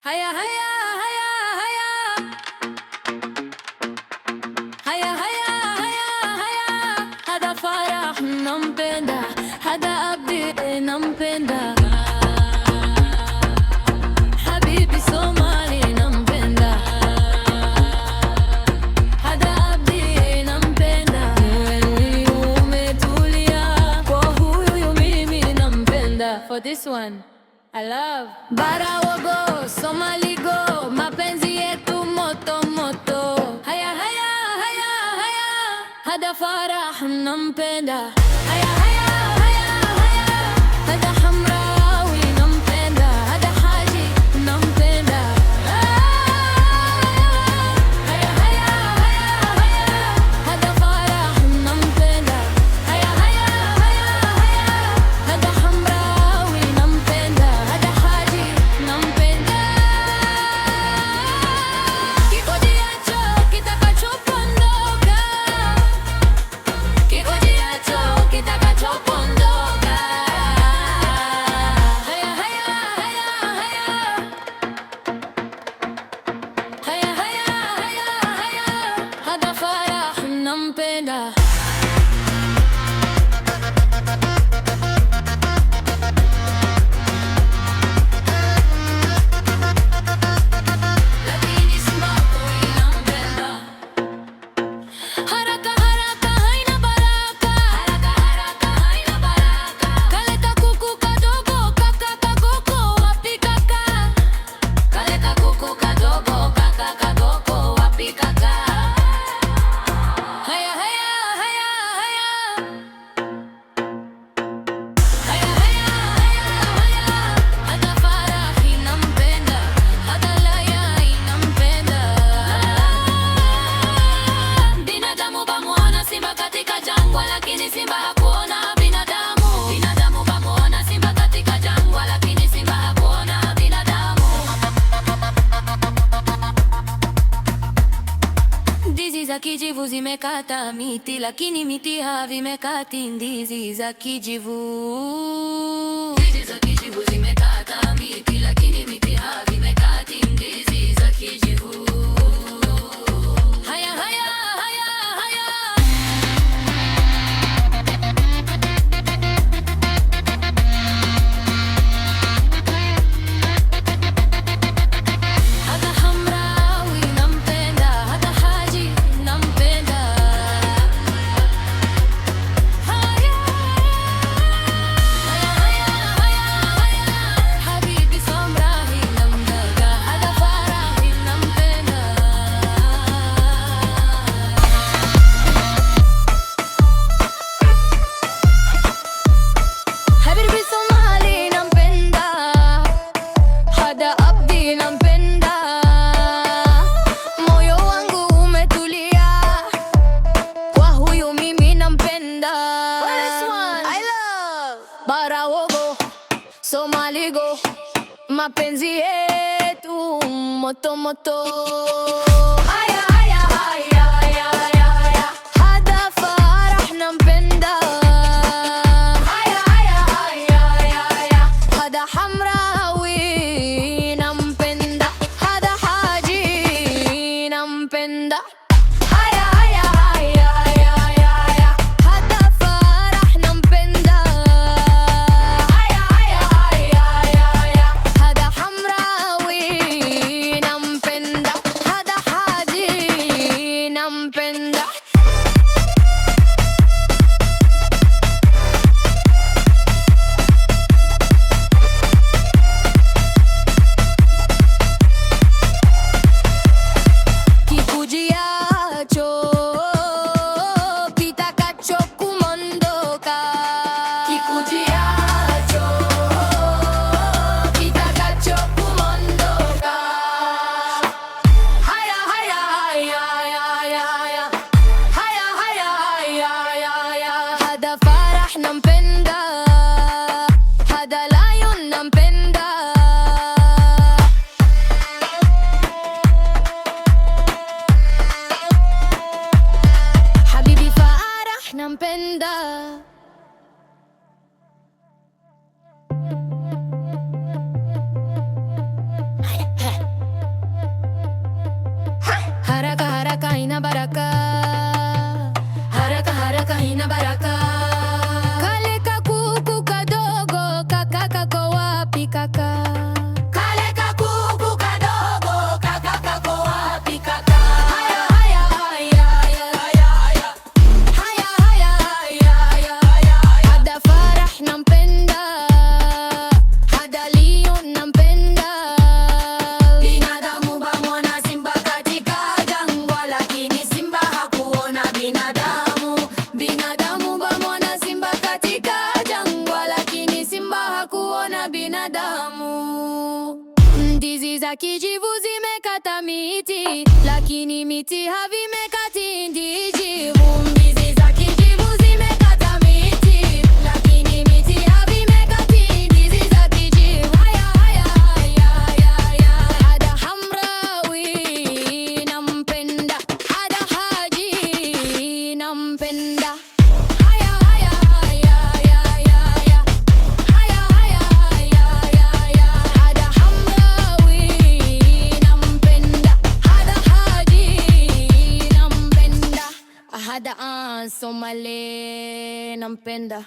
هيا هيا هيا هيا هيا هيا هيا هيا هذا فرح nampenda هذا أبدي nampenda حبيبي Somali nampenda هذا أبدي nampenda umetulia kwa huyu mimi nampenda. For this one I love Barawogo, Somali go, mapenzi yetu moto moto. Haya haya haya haya, hada farah nampenda. Haya haya haya haya, hada hamrawi nampenda. Hada haji nampenda. Haya haya haya haya, hada farah nampenda. Haya haya haya haya, hada hamrawi nampenda. Hada haji nampenda. Kikojiacho kitakachopondoka, kikojiacho kitakachopondoka. Haya haya haya haya, haya haya haya haya, hada farah nampenda. Lakini simako inampenda. Haraka haraka haina baraka. Haraka haraka haina baraka. Kaleta kuku kadogo kaka kagoko wapi kaka. Kaleta kuku kadogo kaka kagoko wapi kaka. Haya haya haya haya. Haya haya haya haya. Hada farahi nampenda. Hada laya inampenda. Binadamu bamuona simba katika jangwa, lakini simba hakuona binadamu. Binadamu bamuona simba katika jangwa, lakini simba hakuona binadamu. Ndizi za kijivu zimekata miti, lakini miti havimekati ndizi za kijivu. Ndizi za kijivu zimekata miti, lakini miti havimekati ndizi za kijivu. Haya haya haya haya. Hada hamrawi nampenda, hada haji nampenda. Haya haya haya haya, habibi Somali nampenda, hada farahi nampenda. Habibi Somali nampenda, hada abdi nampenda. Moyo wangu umetulia kwa huyu mimi nampenda. I love Barawogo, Somali go, mapenzi yetu moto moto. Haya haya haya haya haya, hada farah nampenda. Haya haya haya haya, hada hamrawi nampenda. Hada haji nampenda. Haya haya haya haya haya, hada farah nampenda. Haya haya haya haya, hada hamrawi nampenda. Hada Ndizi za kijivu zimekata miti, lakini miti havimekati ndizi. Ndizi za kijivu zimekata miti, lakini miti havimekati ndizi za kijivu. Haya haya haya haya, hada Hamrawi nampenda, hada Haji nampenda. Hada Somale nampenda.